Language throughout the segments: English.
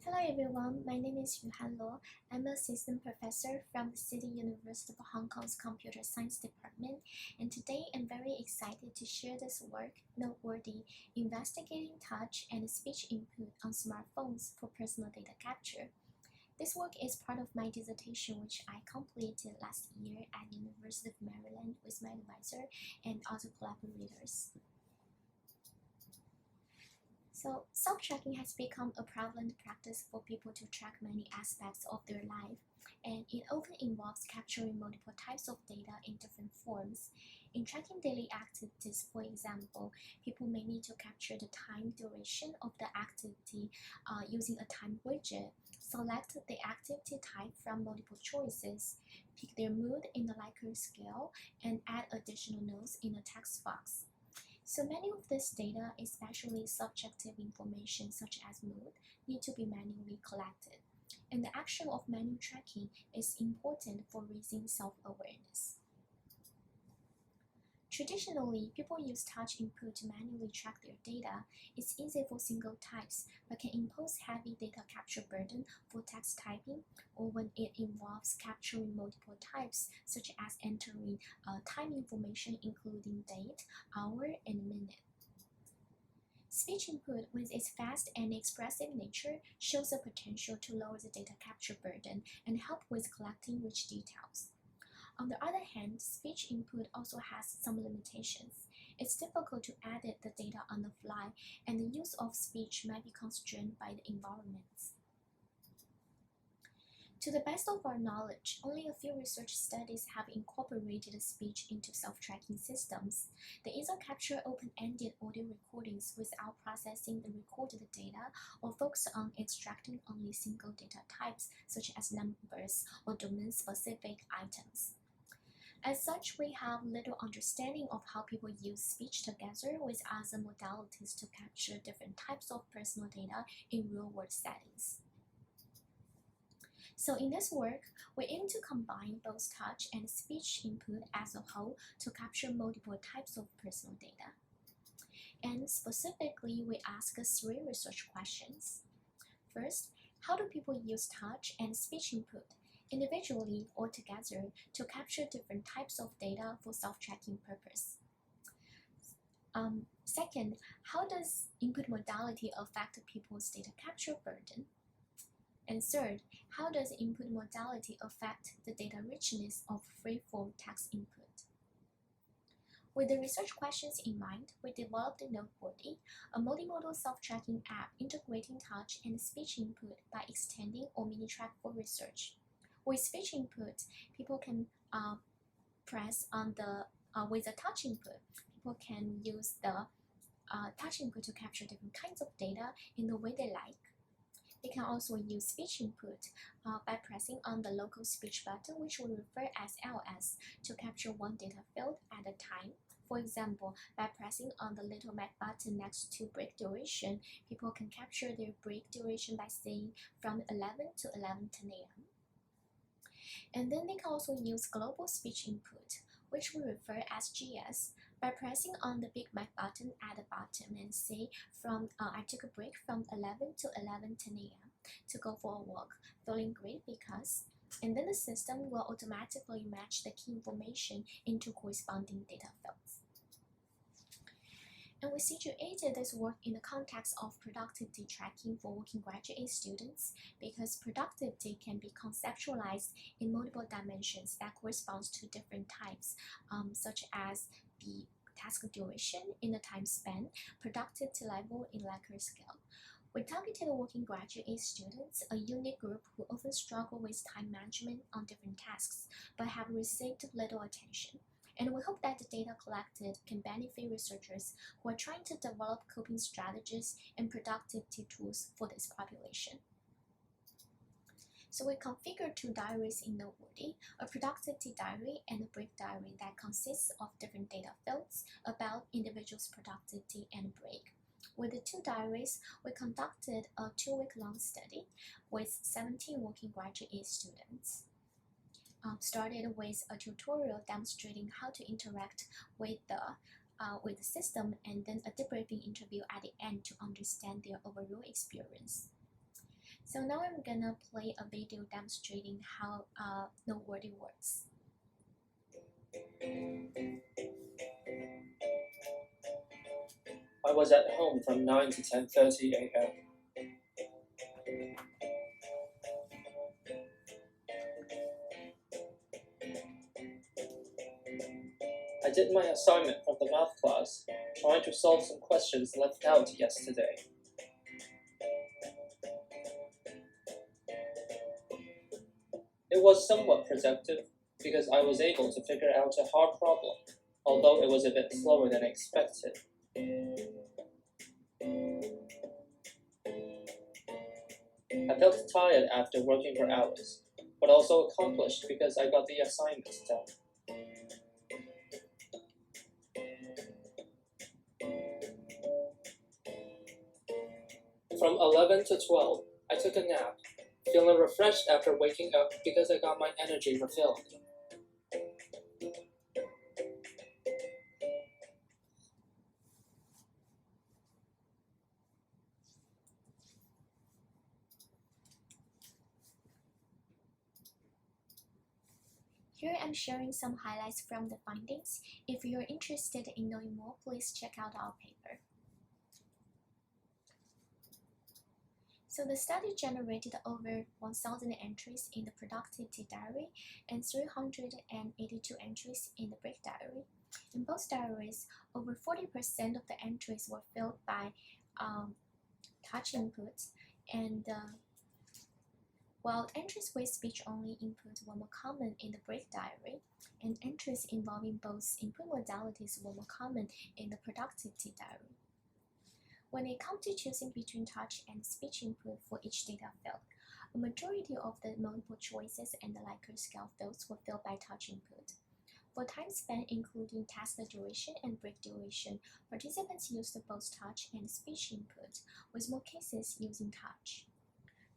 Hello everyone, my name is Yuhan. I'm an assistant professor from the City University of Hong Kong's Computer Science Department, and today I'm very excited to share this work, NoteWordy, Investigating Touch and Speech Input on Smartphones for Personal Data Capture. This work is part of my dissertation which I completed last year at University of Maryland with my advisor and other collaborators. So, self-tracking has become a prevalent practice for people to track many aspects of their life, and it often involves capturing multiple types of data in different forms. In tracking daily activities, for example, people may need to capture the time duration of the activity using a time widget, select the activity type from multiple choices, pick their mood in the Likert scale, and add additional notes in a text box. So many of this data, especially subjective information such as mood, need to be manually collected. And the action of manual tracking is important for raising self-awareness. Traditionally, people use touch input to manually track their data. It's easy for single types, but can impose heavy data capture burden for text typing or when it involves capturing multiple types, such as entering time information including date, hour, and minute. Speech input, with its fast and expressive nature, shows the potential to lower the data capture burden and help with collecting rich details. On the other hand, speech input also has some limitations. It's difficult to edit the data on the fly, and the use of speech might be constrained by the environment. To the best of our knowledge, only a few research studies have incorporated speech into self-tracking systems. They either capture open-ended audio recordings without processing the recorded data, or focus on extracting only single data types such as numbers or domain-specific items. As such, we have little understanding of how people use speech together with other modalities to capture different types of personal data in real-world settings. So in this work, we aim to combine both touch and speech input as a whole to capture multiple types of personal data. And specifically, we ask 3 research questions. First, how do people use touch and speech input individually or together to capture different types of data for self-tracking purpose? Second, how does input modality affect people's data capture burden? And third, how does input modality affect the data richness of free-form text input? With the research questions in mind, we developed NoteWordy, a multimodal self-tracking app integrating touch and speech input by extending or mini-track for research. With speech input, people can press on the with the touch input, people can use the touch input to capture different kinds of data in the way they like. They can also use speech input by pressing on the local speech button, which we refer as LS, to capture one data field at a time. For example, by pressing on the little Mac button next to break duration, people can capture their break duration by saying from 11 to 11:10 a.m. And then they can also use global speech input, which we refer as GS, by pressing on the Big Mac button at the bottom and say I took a break from 11 to 11:10 a.m. to go for a walk, feeling great because, and then the system will automatically match the key information into corresponding data fields. And we situated this work in the context of productivity tracking for working graduate students because productivity can be conceptualized in multiple dimensions that corresponds to different types, such as the task duration in the time span, productivity level in Likert scale. We targeted working graduate students, a unique group who often struggle with time management on different tasks, but have received little attention. And we hope that the data collected can benefit researchers who are trying to develop coping strategies and productivity tools for this population. So we configured 2 diaries in NoteWordy, a productivity diary and a break diary that consists of different data fields about individuals' productivity and break. With the 2 diaries, we conducted a 2-week-long study with 17 working graduate students. Started with a tutorial demonstrating how to interact with the system, and then a debriefing interview at the end to understand their overall experience. So now I'm gonna play a video demonstrating how NoteWordy works. I was at home from 9 to 10:30 a.m. I did my assignment from the math class, trying to solve some questions left out yesterday. It was somewhat productive because I was able to figure out a hard problem, although it was a bit slower than expected. I felt tired after working for hours, but also accomplished because I got the assignment done. From 11 to 12, I took a nap, feeling refreshed after waking up because I got my energy refilled. Here I'm sharing some highlights from the findings. If you're interested in knowing more, please check out our paper. So the study generated over 1,000 entries in the productivity diary and 382 entries in the break diary. In both diaries, over 40% of the entries were filled by touch inputs, and while entries with speech-only input were more common in the break diary, and entries involving both input modalities were more common in the productivity diary. When it comes to choosing between touch and speech input for each data field, a majority of the multiple choices and the Likert scale fields were filled by touch input. For time spent, including task duration and break duration, participants used both touch and speech input, with more cases using touch.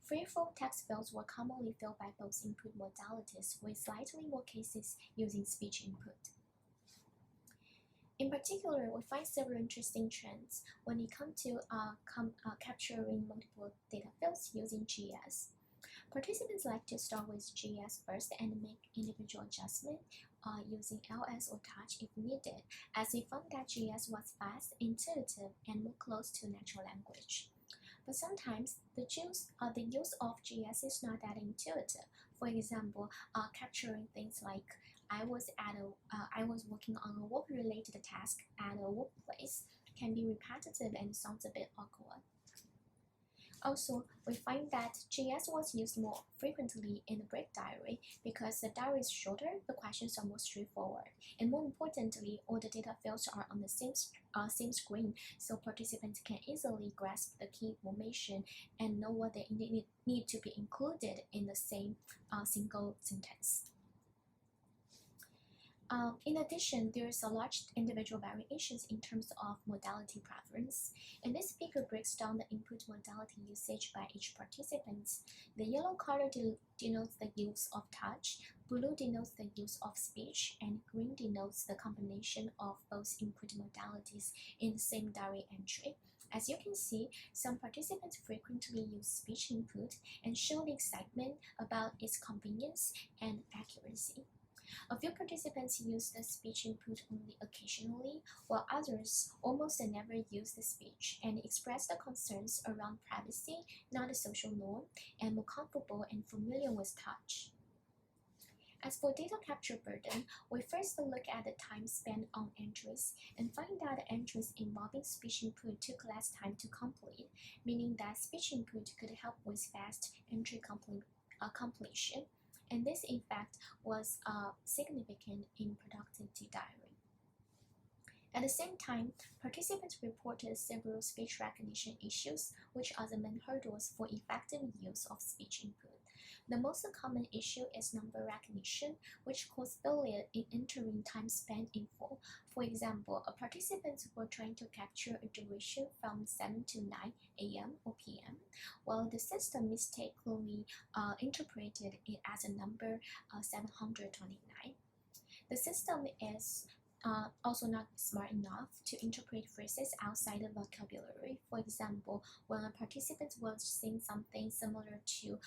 Free-form text fields were commonly filled by both input modalities, with slightly more cases using speech input. In particular, we find several interesting trends when it comes to capturing multiple data fields using GS. Participants like to start with GS first and make individual adjustments using LS or touch if needed, as we found that GS was fast, intuitive, and more close to natural language. But sometimes the use of GS is not that intuitive. For example, capturing things like I was working on a work-related task at a workplace can be repetitive and sounds a bit awkward. Also, we find that GS was used more frequently in the break diary because the diary is shorter, the questions are more straightforward, and more importantly, all the data fields are on the same screen, so participants can easily grasp the key information and know what they need to be included in the same single sentence. In addition, there is a large individual variations in terms of modality preference, and this figure breaks down the input modality usage by each participant. The yellow color denotes the use of touch, blue denotes the use of speech, and green denotes the combination of both input modalities in the same diary entry. As you can see, some participants frequently use speech input and show the excitement about its convenience and accuracy. A few participants use the speech input only occasionally, while others almost never use the speech and express the concerns around privacy, not a social norm, and more comfortable and familiar with touch. As for data capture burden, we first look at the time spent on entries and find that entries involving speech input took less time to complete, meaning that speech input could help with fast entry completion. And this in fact was significant in productivity diary. At the same time, participants reported several speech recognition issues, which are the main hurdles for effective use of speech input. The most common issue is number recognition, which caused failure in entering time spent info. For example, a participant were trying to capture a duration from 7 to 9 a.m. or p.m., while the system mistakenly interpreted it as a number 729. The system is also not smart enough to interpret phrases outside the vocabulary. For example, when a participant was saying something similar to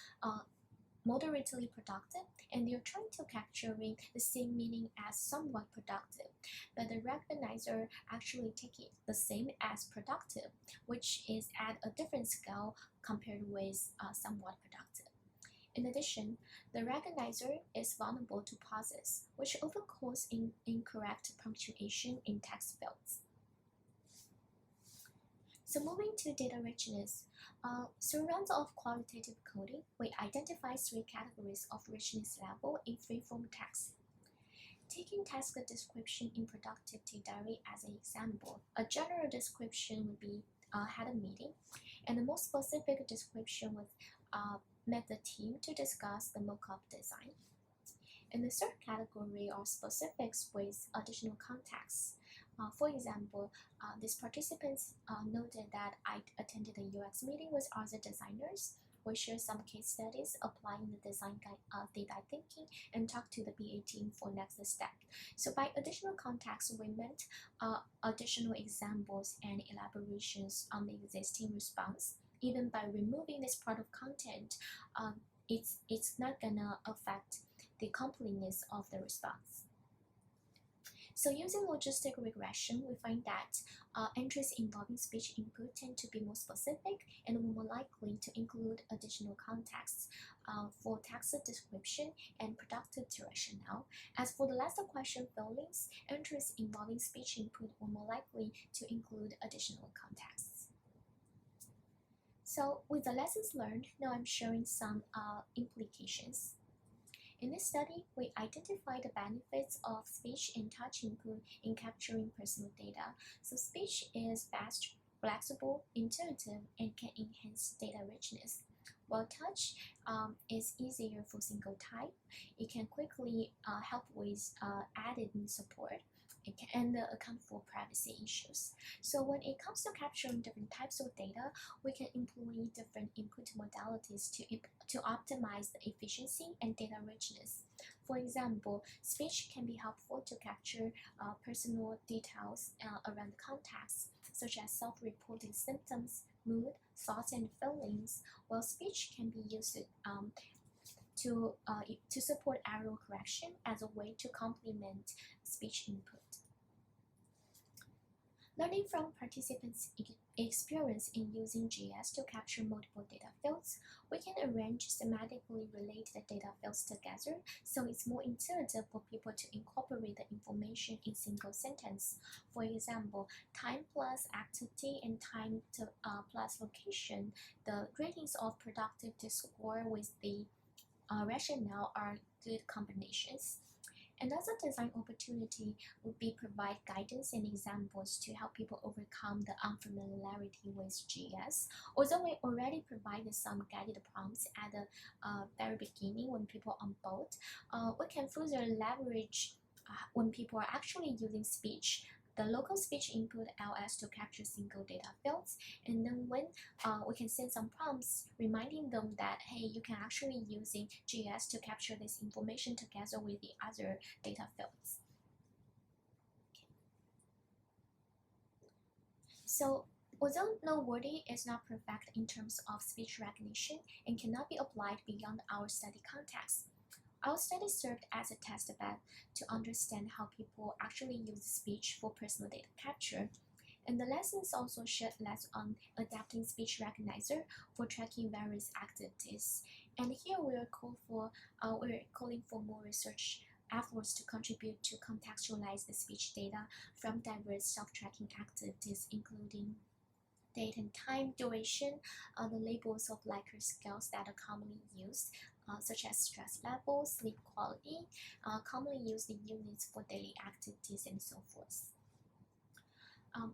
moderately productive, and they're trying to capturing the same meaning as somewhat productive, but the recognizer actually take it the same as productive, which is at a different scale compared with somewhat productive. In addition, the recognizer is vulnerable to pauses, which often cause incorrect punctuation in text fields. So moving to data richness, through rounds of qualitative coding, we identify 3 categories of richness level in free-form text. Taking task description in productivity diary as an example, a general description would be had a meeting, and the more specific description would met the team to discuss the mock-up design. And the third category are specifics with additional context. For example, these participants noted that I attended a UX meeting with other designers. We shared some case studies applying the design data thinking and talked to the BA team for next step. So by additional context, we meant additional examples and elaborations on the existing response. Even by removing this part of content, it's not gonna affect the completeness of the response. So using logistic regression, we find that entries involving speech input tend to be more specific and more likely to include additional context for text description and productivity rationale. As for the last question fillings, entries involving speech input were more likely to include additional contexts. So with the lessons learned, now I'm sharing some implications. In this study, we identified the benefits of speech and touch input in capturing personal data. So speech is fast, flexible, intuitive, and can enhance data richness. While touch is easier for single type, it can quickly help with added support and account for privacy issues. So when it comes to capturing different types of data, we can employ different input modalities to optimize the efficiency and data richness. For example, speech can be helpful to capture personal details around context, such as self-reported symptoms, mood, thoughts, and feelings, while speech can be used to support error correction as a way to complement speech input. Learning from participants' experience in using GS to capture multiple data fields, we can arrange semantically related data fields together so it's more intuitive for people to incorporate the information in single sentence. For example, time plus activity and time plus location, the ratings of productivity score with the rationale are good combinations. Another design opportunity would be provide guidance and examples to help people overcome the unfamiliarity with GS. Although we already provided some guided prompts at the very beginning when people on board, we can further leverage when people are actually using speech, the local speech input LS to capture single data fields, and then when we can send some prompts reminding them that hey, you can actually using GS to capture this information together with the other data fields. So although NoteWordy is not perfect in terms of speech recognition and cannot be applied beyond our study context, our study served as a test bed to understand how people actually use speech for personal data capture, and the lessons also shed light on adapting speech recognizer for tracking various activities. And here we're calling for more research efforts to contribute to contextualize the speech data from diverse self-tracking activities, including date and time, duration, the labels of Likert scales that are commonly used, such as stress level, sleep quality, commonly used in units for daily activities, and so forth.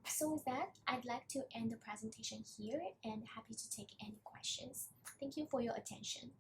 So with that, I'd like to end the presentation here and happy to take any questions. Thank you for your attention.